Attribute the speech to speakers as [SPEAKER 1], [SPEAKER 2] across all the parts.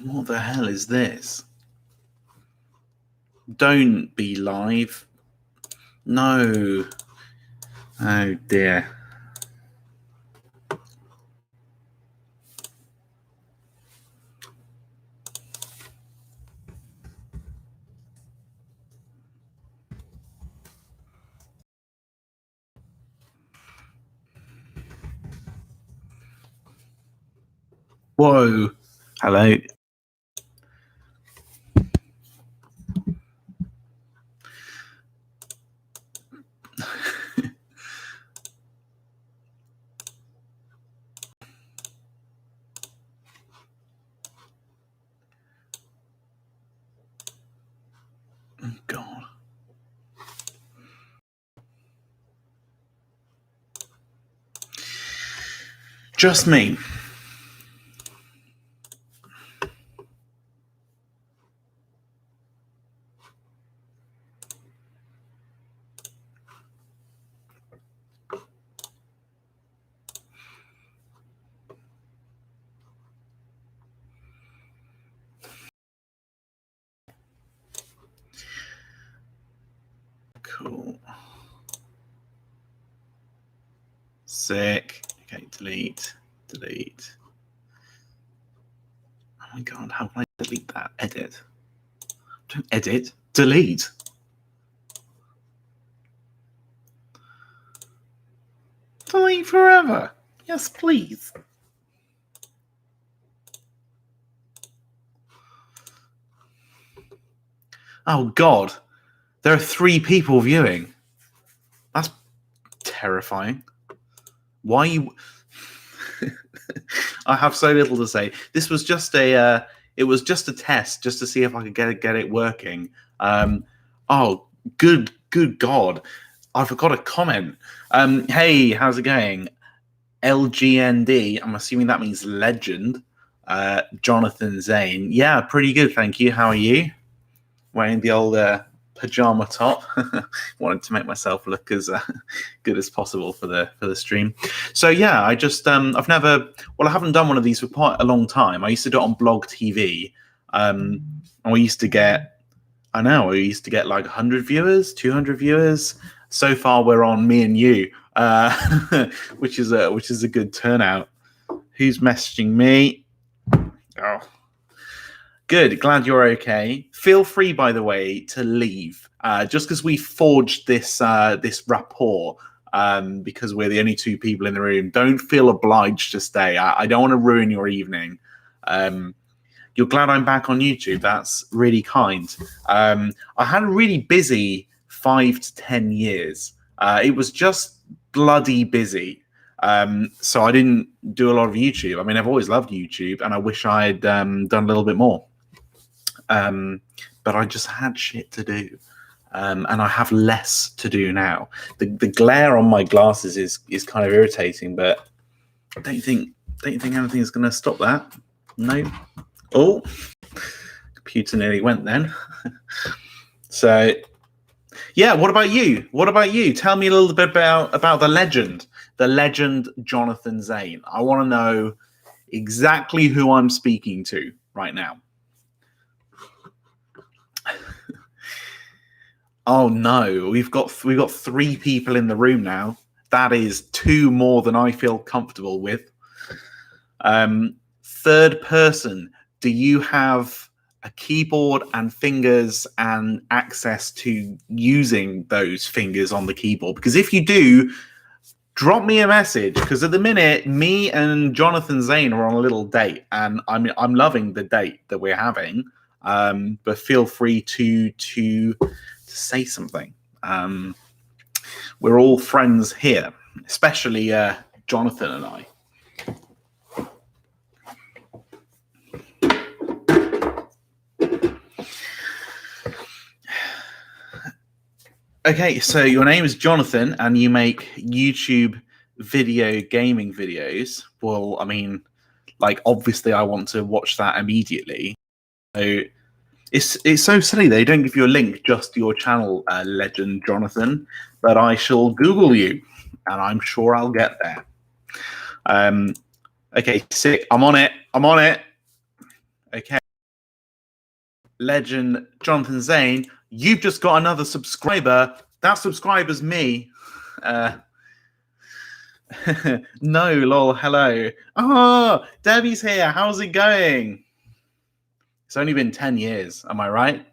[SPEAKER 1] What the hell is this? Don't be live. No. Oh dear. Whoa. Hello. Oh, God. Just me. Cool. Sick. Okay, delete. Delete. Oh my God, how can I delete that? Edit. Don't edit. Delete. Delete forever. Yes, please. Oh God. There are 3 people viewing. That's terrifying. Why are you... I have so little to say. This was just a it was just a test, just to see if I could get it working. Oh, good God. I forgot a comment. Hey, how's it going? LGND, I'm assuming that means legend. Jonathan Zane. Yeah, pretty good, thank you. How are you? Wearing the old pajama top. Wanted to make myself look as good as possible for the stream. So yeah, I just I haven't done one of these for quite a long time. I used to do it on Blog TV, and we used to get like 100 viewers, 200 viewers. So far, we're on me and you, which is a good turnout. Who's messaging me? Oh. Good. Glad you're okay. Feel free, by the way, to leave. Just because we forged this rapport, because we're the only 2 people in the room. Don't feel obliged to stay. I don't want to ruin your evening. You're glad I'm back on YouTube. That's really kind. I had a really busy 5 to 10 years. It was just bloody busy. So I didn't do a lot of YouTube. I mean, I've always loved YouTube, and I wish I'd done a little bit more. But I just had shit to do, and I have less to do now. The glare on my glasses is kind of irritating, but I don't think anything is going to stop that. No. Oh, computer nearly went then. So, yeah. What about you? Tell me a little bit about the legend Jonathan Zane. I want to know exactly who I'm speaking to right now. Oh no, we've got 3 people in the room now. That is 2 more than I feel comfortable with. Third person, do you have a keyboard and fingers and access to using those fingers on the keyboard? Because if you do, drop me a message, because at the minute, me and Jonathan Zane are on a little date, and I'm loving the date that we're having. But feel free to say something. We're all friends here, especially Jonathan and I. Okay, so your name is Jonathan, and you make YouTube video gaming videos. Well, I mean, like, obviously I want to watch that immediately. So it's so silly they don't give you a link just to your channel, legend Jonathan, but I shall Google you, and I'm sure I'll get there. Okay, sick. I'm on it. Okay. legend Jonathan Zane, you've just got another subscriber. That subscriber's me. No, lol, hello. Oh, Debbie's here. How's it going? It's only been 10 years. Am I right?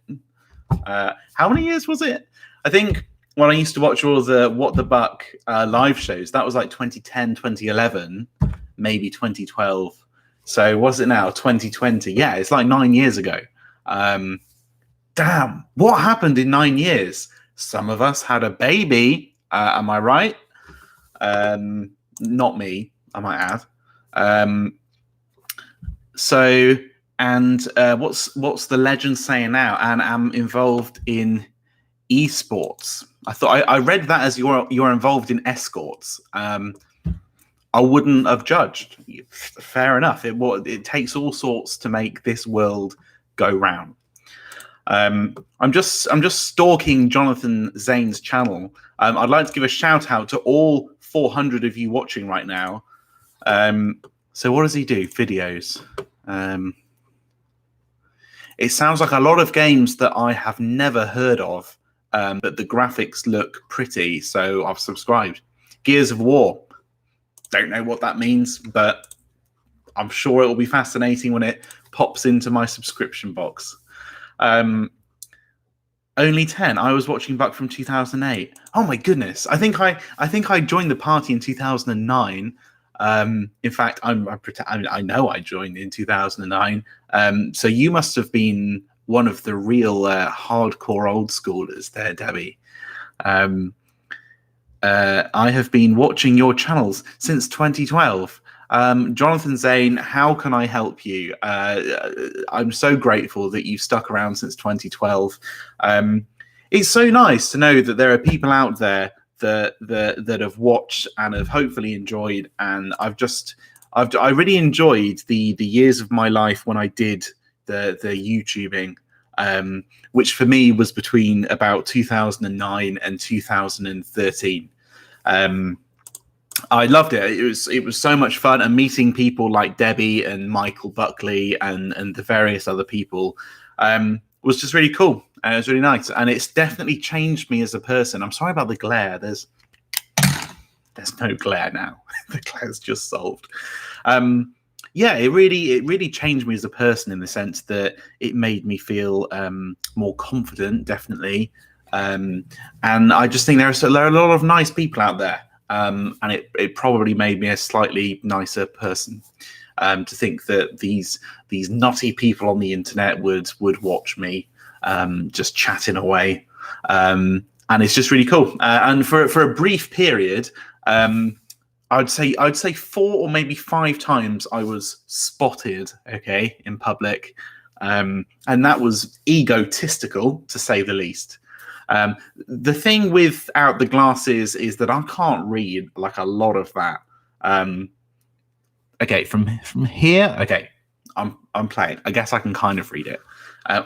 [SPEAKER 1] How many years was it? I think when I used to watch all the What the Buck live shows, that was like 2010, 2011, maybe 2012. So what's it now? 2020. Yeah, it's like 9 years ago. Damn, what happened in 9 years? Some of us had a baby. Am I right? Not me, I might add. What's the legend saying now? And I'm involved in esports. I read that as you're involved in escorts. I wouldn't have judged. Fair enough. It takes all sorts to make this world go round. I'm just stalking Jonathan Zane's channel. I'd like to give a shout out to all 400 of you watching right now. So what does he do? Videos. It sounds like a lot of games that I have never heard of, but the graphics look pretty, so I've subscribed. Gears of War. Don't know what that means, but I'm sure it will be fascinating when it pops into my subscription box. Only 10. I was watching Buck from 2008. Oh my goodness! I think I joined the party in 2009. In fact, I know I joined in 2009. So you must have been one of the real hardcore old schoolers there, Debbie. I have been watching your channels since 2012. Jonathan Zane, how can I help you? I'm so grateful that you've stuck around since 2012. It's so nice to know that there are people out there that have watched and have hopefully enjoyed. And I really enjoyed the years of my life when I did the YouTubing, which for me was between about 2009 and 2013. I loved it. It was so much fun, and meeting people like Debbie and Michael Buckley and the various other people was just really cool. It was really nice, and it's definitely changed me as a person. I'm sorry about the glare. There's no glare now. The glare's just solved. Yeah, it really changed me as a person in the sense that it made me feel more confident, definitely. And I just think there are a lot of nice people out there. And it probably made me a slightly nicer person, to think that these nutty people on the internet would watch me just chatting away, and it's just really cool. And for a brief period, I'd say 4 or maybe 5 times I was spotted, in public, and that was egotistical to say the least. The thing without the glasses is that I can't read like a lot of that. From here, I'm playing. I guess I can kind of read it,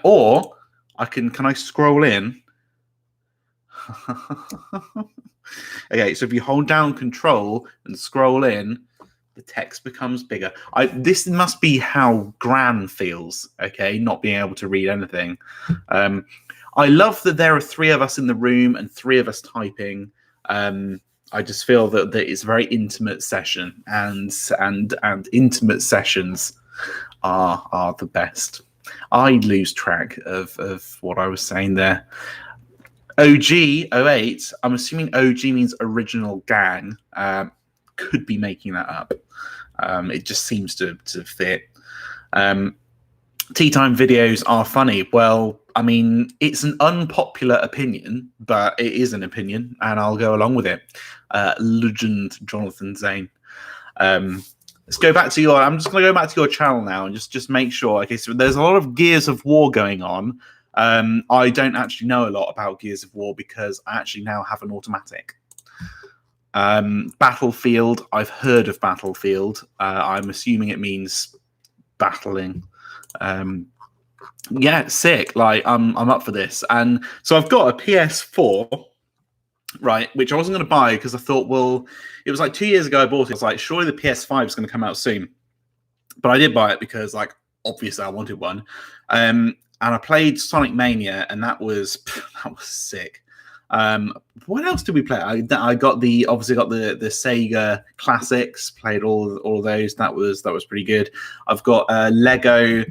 [SPEAKER 1] or can I scroll in? Okay, so if you hold down Control and scroll in, the text becomes bigger. This must be how Gran feels, not being able to read anything. I love that there are 3 of us in the room and 3 of us typing. I just feel that it's a very intimate session, and intimate sessions are the best. I lose track of what I was saying there. OG08, I'm assuming OG means original gang. Could be making that up. It just seems to fit. Tea time videos are funny. Well, I mean, it's an unpopular opinion, but it is an opinion, and I'll go along with it. Legend Jonathan Zane. Let's go back to I'm just going to go back to your channel now and just make sure. Okay, so there's a lot of Gears of War going on. I don't actually know a lot about Gears of War because I actually now have an automatic. Battlefield, I've heard of Battlefield. I'm assuming it means battling. Yeah, sick. Like I'm up for this. And so I've got a PS4, right, which I wasn't going to buy because I thought, well, it was like 2 years ago I bought it. I was like, surely the PS5 is going to come out soon. But I did buy it because, like, obviously I wanted one. I played Sonic Mania, and that was sick. What else did we play? I got obviously got the Sega classics. Played all of those. That was pretty good. I've got Lego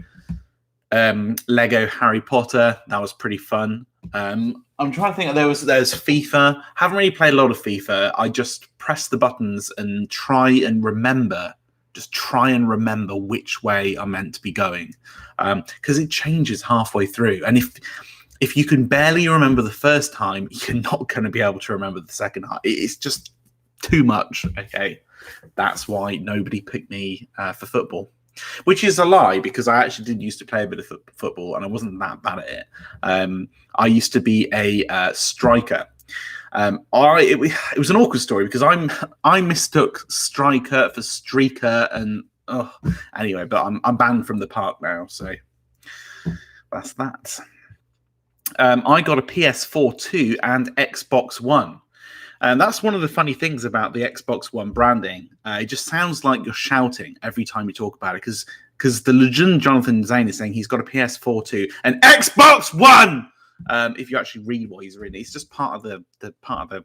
[SPEAKER 1] Harry Potter. That was pretty fun. I'm trying to think. There's FIFA. Haven't really played a lot of FIFA. I just press the buttons and try and remember which way I'm meant to be going, because it changes halfway through. And if you can barely remember the first time, you're not going to be able to remember the second time. It's just too much. Okay, that's why nobody picked me for football. Which is a lie, because I actually did used to play a bit of football, and I wasn't that bad at it. I used to be a striker. It was an awkward story, because I mistook striker for streaker, and anyway. But I'm banned from the park now, so that's that. I got a PS4 2 and Xbox One. And that's one of the funny things about the Xbox One branding. It just sounds like you're shouting every time you talk about it, because the legend Jonathan Zane is saying he's got a PS4 2 and Xbox One. If you actually read what he's written, it's just part of the brand.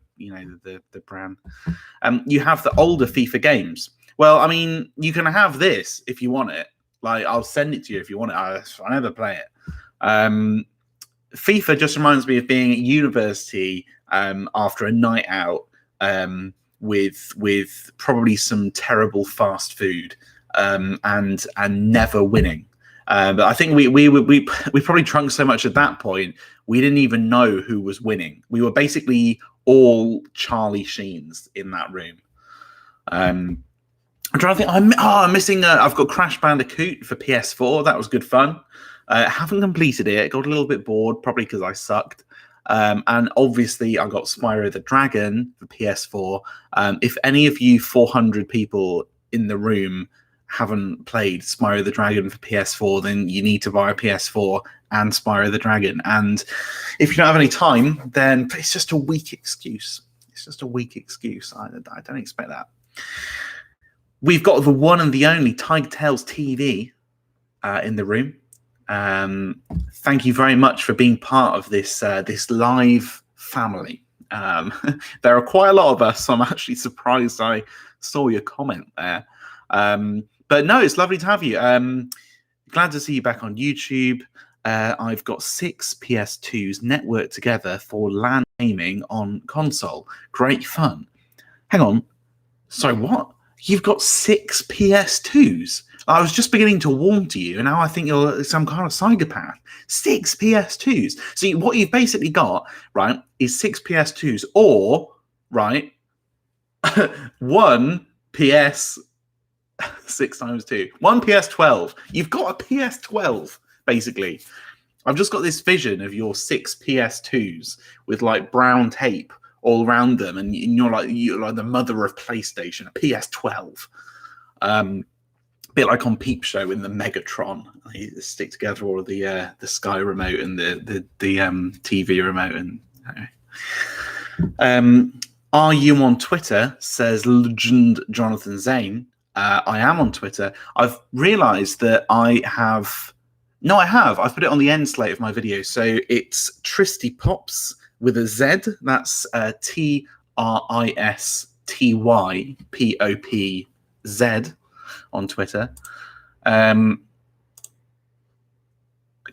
[SPEAKER 1] You have the older FIFA games. Well, I mean, you can have this if you want it. Like, I'll send it to you if you want it. I never play it. FIFA just reminds me of being at university after a night out with probably some terrible fast food and never winning. But I think we probably drunk so much at that point we didn't even know who was winning. We were basically all Charlie Sheens in that room. I'm trying to think. I'm missing. I've got Crash Bandicoot for PS4. That was good fun. Haven't completed it. Got a little bit bored, probably because I sucked. And obviously, I got Spyro the Dragon for PS4. If any of you 400 people in the room haven't played Spyro the Dragon for PS4, then you need to buy a PS4 and Spyro the Dragon. And if you don't have any time, then it's just a weak excuse. It's just a weak excuse. I don't expect that. We've got the one and the only Tiger Tales TV in the room. Thank you very much for being part of this this live family. There are quite a lot of us, so I'm actually surprised I saw your comment there. But no, it's lovely to have you. Glad to see you back on YouTube. I've got 6 PS2s networked together for LAN gaming on console. Great fun. Hang on. So what? You've got 6 PS2s? I was just beginning to warm to you, and now I think you're some kind of psychopath. 6 PS2s. See, what you've basically got, right, is 6 PS2s, or, right, 1 PS 6 times 2. 1 PS12. You've got a PS12, basically. I've just got this vision of your 6 PS2s with like brown tape all around them, and you're like the mother of PlayStation, a PS12. Bit like on Peep Show in the Megatron, they stick together all of the Sky remote and the TV remote. And are you on Twitter? Says Legend Jonathan Zane. I am on Twitter. I've realised that I have. No, I have. I've put it on the end slate of my video. So it's Tristy Pops with a Z. That's TRISTYPOPZ on Twitter.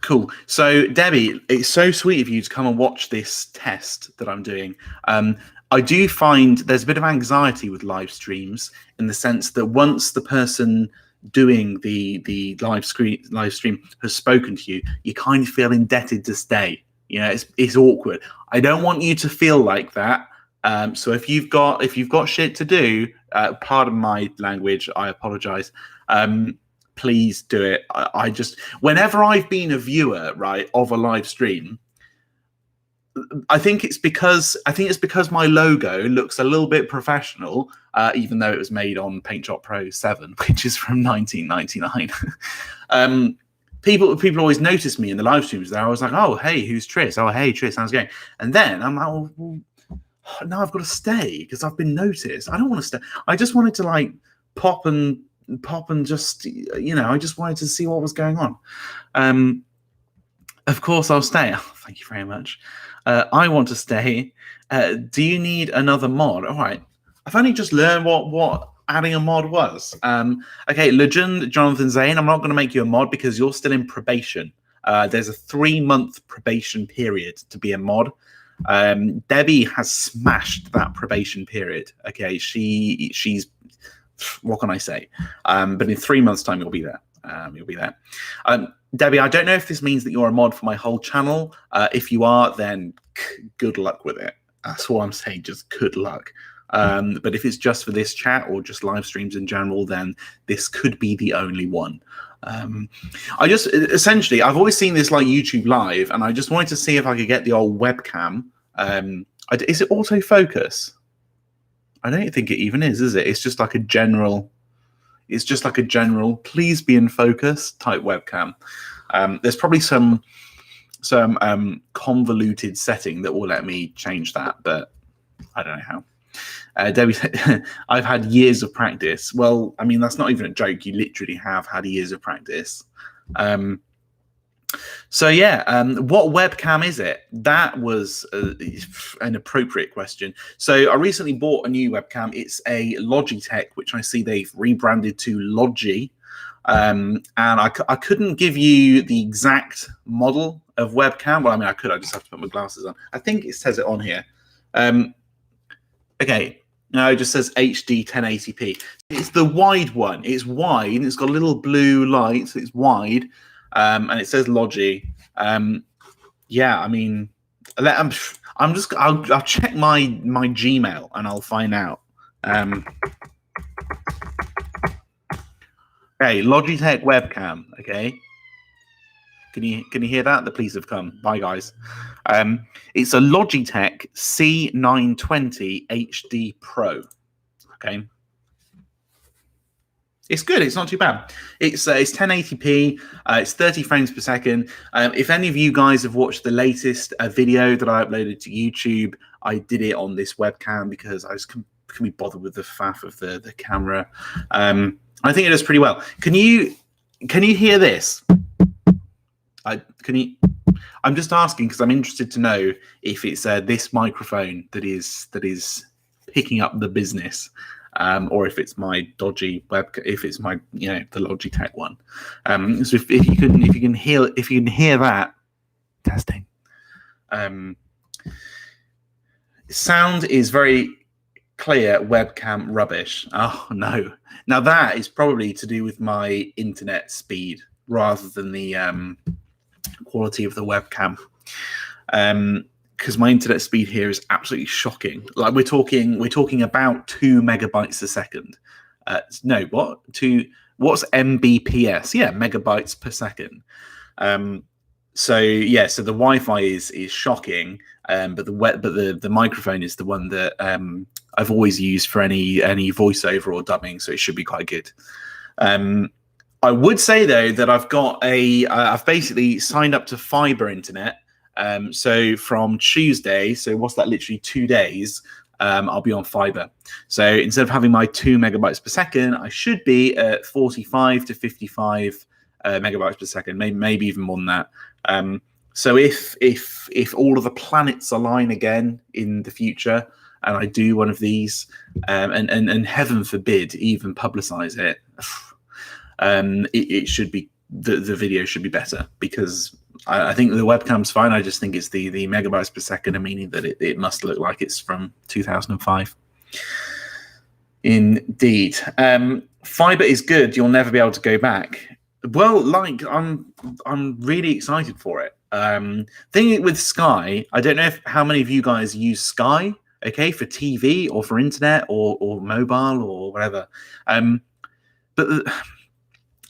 [SPEAKER 1] Cool. So Debbie, it's so sweet of you to come and watch this test that I'm doing. I do find there's a bit of anxiety with live streams, in the sense that once the person doing the live stream has spoken to you, you kind of feel indebted to stay. You know, it's awkward. I don't want you to feel like that. So if you've got shit to do, pardon my language, I apologize. Please do it. I just, whenever I've been a viewer, right, of a live stream, I think it's because my logo looks a little bit professional, even though it was made on PaintShop Pro 7, which is from 1999. People always notice me in the live streams there. I was like, oh, hey, who's Tris? Oh, hey, Tris, how's it going? And then I'm like, well, now I've got to stay because I've been noticed. I don't want to stay. I just wanted to like pop and just, you know, I just wanted to see what was going on. Of course, I'll stay. Oh, thank you very much. I want to stay. Do you need another mod? All right. I've only just learned what adding a mod was. Okay, Legend Jonathan Zane. I'm not going to make you a mod because you're still in probation. There's a 3-month probation period to be a mod. Debbie has smashed that probation period. Okay, she's what can I say? But in 3 months' time, you'll be there. You'll be there. Debbie, I don't know if this means that you're a mod for my whole channel. If you are, then good luck with it. That's all I'm saying. Just good luck. But if it's just for this chat or just live streams in general, then this could be the only one. I just essentially, I've always seen this like YouTube live, and I just wanted to see if I could get the old webcam. Is it autofocus? I don't think it even is it? It's just like a general. It's just like a general. Please be in focus type webcam. There's probably some convoluted setting that will let me change that, but I don't know how. Debbie said, I've had years of practice. Well, I mean, that's not even a joke. You literally have had years of practice. So yeah, what webcam is it? That was an appropriate question. So I recently bought a new webcam. It's a Logitech, which I see they've rebranded to Logi. And I couldn't give you the exact model of webcam. Well, I mean, I could. I just have to put my glasses on. I think it says it on here. Okay. No, it just says HD 1080p. It's the wide one. It's wide. And it's got a little blue light. So it's wide. And it says Logi. Yeah, I mean, I'll check my Gmail and I'll find out. Okay, Logitech webcam. Okay, can you hear that? The police have come. Bye, guys. It's a Logitech C920 HD Pro. Okay. It's good. It's not too bad. It's 1080p. It's 30 frames per second. If any of you guys have watched the latest video that I uploaded to YouTube, I did it on this webcam because I just couldn't be bothered with the faff of the camera. I think it does pretty well. Can you hear this? I'm just asking because I'm interested to know if it's this microphone that is picking up the business. Or if it's my dodgy webcam, if it's my the Logitech one. So if you can hear that, testing. Sound is very clear. Webcam rubbish. Oh no! Now that is probably to do with my internet speed rather than the quality of the webcam. Because my internet speed here is absolutely shocking. Like we're talking about 2 megabytes a second. No, what? What's Mbps? Yeah, megabytes per second. So yeah, so the Wi-Fi is shocking. But the microphone is the one that I've always used for any voiceover or dubbing, so it should be quite good. I would say though that I've basically signed up to fiber internet. So from Tuesday, so what's that, literally 2 days, I'll be on fiber. So instead of having my 2 megabytes per second, I should be at 45 to 55 megabytes per second, maybe even more than that. So if all of the planets align again in the future, and I do one of these, and heaven forbid even publicize it, it should be the video should be better, because I think the webcam's fine. I just think it's the megabytes per second, meaning that it must look like it's from 2005. Indeed. Fiber is good. You'll never be able to go back. Well, like I'm really excited for it. Thing with Sky, I don't know how many of you guys use Sky, okay, for TV or for internet or mobile or whatever. But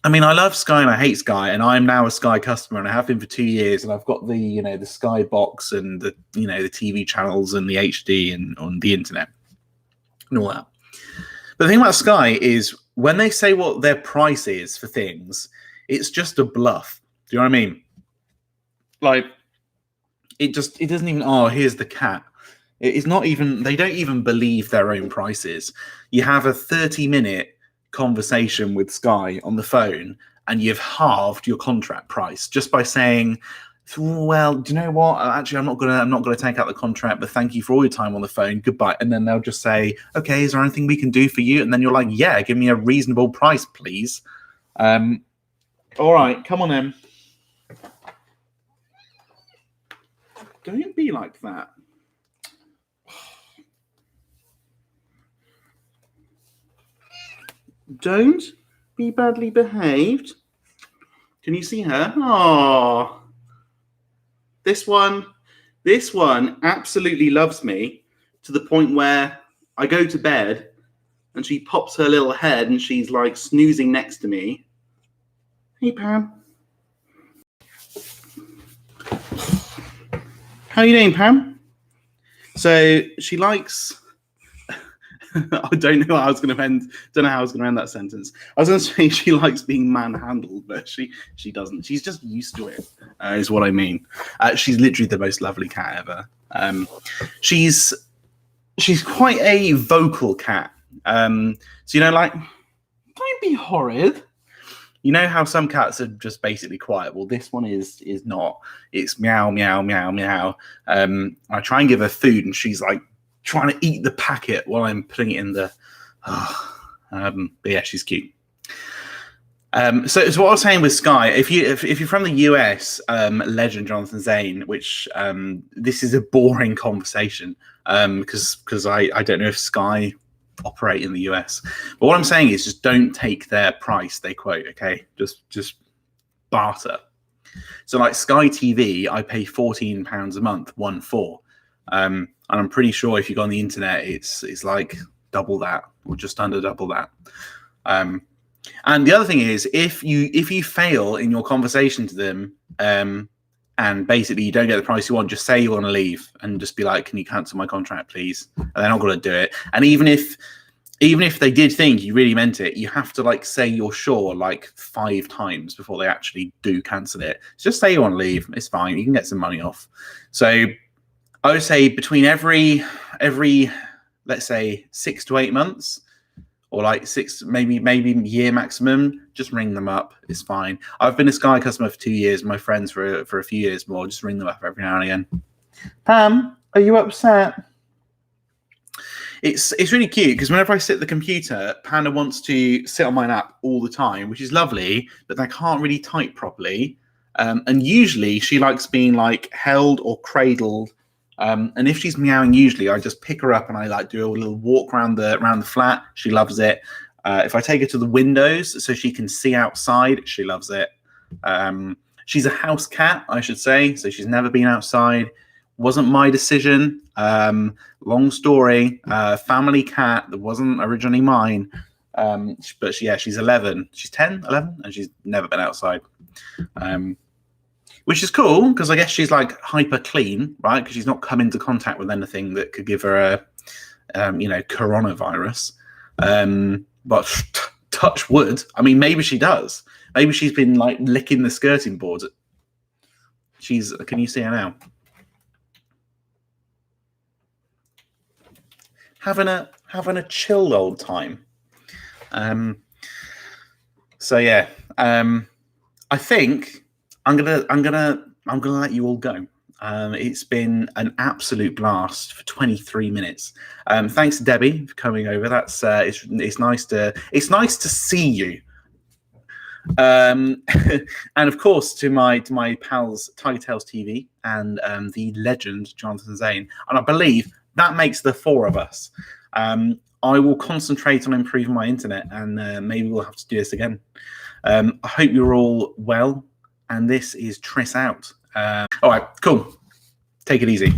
[SPEAKER 1] I mean, I love Sky and I hate Sky, and I'm now a Sky customer, and I have been for 2 years, and I've got the the Sky box and the the TV channels and the HD and on the internet and all that. But the thing about Sky is when they say what their price is for things, it's just a bluff. Do you know what I mean? Like it doesn't even, oh, here's the cat. It's not even, they don't even believe their own prices. You have a 30-minute conversation with Sky on the phone and you've halved your contract price just by saying Well, do you know what? Actually, I'm not gonna take out the contract, but thank you for all your time on the phone. Goodbye. And then they'll just say, okay, is there anything we can do for you? And then you're like, yeah, give me a reasonable price, please. All right, come on in. Don't be like that. Don't be badly behaved. Can you see her? Oh, this one absolutely loves me to the point where I go to bed and she pops her little head and she's like snoozing next to me. Hey, Pam. How are you doing, Pam? So she likes... I don't know how I was going to end. Don't know how I was going to end that sentence. I was going to say she likes being manhandled, but she doesn't. She's just used to it. Is what I mean. She's literally the most lovely cat ever. She's quite a vocal cat. So you know, like, don't be horrid. You know how some cats are just basically quiet. Well, this one is not. It's meow meow meow meow. I try and give her food, and she's like trying to eat the packet while I'm putting it in the. But yeah, she's cute. So it's what I was saying with Sky. If you're from the US, legend Jonathan Zane, which this is a boring conversation because I don't know if Sky operate in the US, but what I'm saying is just don't take their price they quote. Okay, just barter. So like Sky TV, I pay £14 a month, 1/4. And I'm pretty sure if you go on the internet, it's like double that or just under double that. And the other thing is, if you fail in your conversation to them, and basically you don't get the price you want, just say you want to leave and just be like, "Can you cancel my contract, please?" And they're not going to do it. And even if they did think you really meant it, you have to like say you're sure like 5 times before they actually do cancel it. So just say you want to leave. It's fine. You can get some money off. So I would say between every let's say 6 to 8 months, or like 6, maybe year maximum, just ring them up. It's fine. I've been a Sky customer for 2 years. My friends for a few years more. Just ring them up every now and again. Pam, are you upset? It's really cute because whenever I sit at the computer, Panda wants to sit on my lap all the time, which is lovely, but I can't really type properly. And usually she likes being like held or cradled. And if she's meowing, usually I just pick her up and I like do a little walk around the flat. She loves it. If I take her to the windows so she can see outside, she loves it. She's a house cat, I should say, so she's never been outside. Wasn't my decision. Long story. Family cat that wasn't originally mine. But she's 11. She's 10, 11, and she's never been outside. Which is cool because I guess she's like hyper clean, right? Because she's not come into contact with anything that could give her a, coronavirus. But touch wood. I mean, maybe she does. Maybe she's been like licking the skirting boards. Can you see her now? Having a chill old time. So yeah, I think I'm gonna let you all go. It's been an absolute blast for 23 minutes. Thanks to Debbie for coming over. That's it's nice to see you. And of course to my pals Tiger Tales TV and the legend Jonathan Zane. And I believe that makes the 4 of us. I will concentrate on improving my internet, and maybe we'll have to do this again. I hope you're all well. And this is Tris out. All right, cool. Take it easy.